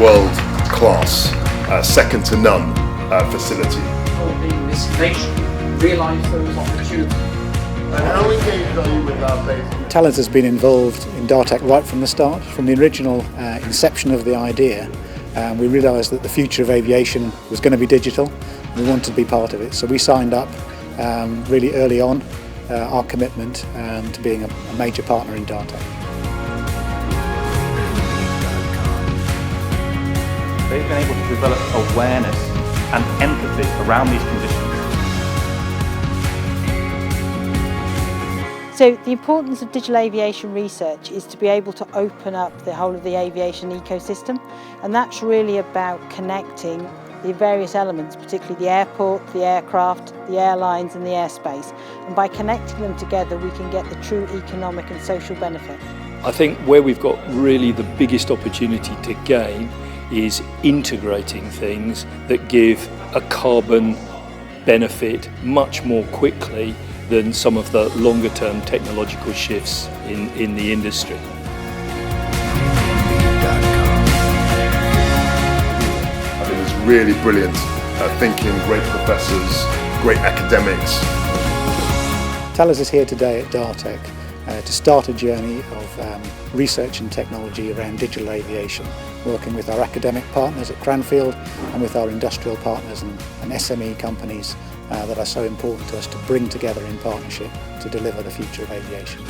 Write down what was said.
world-class, second to none facility. Helping this nation realise those opportunities. And how engaged are you with DARTeC? Thales has been involved in DARTeC right from the start, from the original inception of the idea. We realised that the future of aviation was going to be digital. We wanted to be part of it, so we signed up really early on our commitment to being a major partner in DARTeC. They've been able to develop awareness and empathy around these conditions. So the importance of digital aviation research is to be able to open up the whole of the aviation ecosystem, and that's really about connecting the various elements, particularly the airport, the aircraft, the airlines and the airspace. And by connecting them together we can get the true economic and social benefit. I think where we've got really the biggest opportunity to gain is integrating things that give a carbon benefit much more quickly than some of the longer term technological shifts in the industry. I think it's really brilliant thinking, great professors, great academics. Thales is here today at DARTeC to start a journey of research and technology around digital aviation, working with our academic partners at Cranfield and with our industrial partners and SME companies that are so important to us to bring together in partnership to deliver the future of aviation.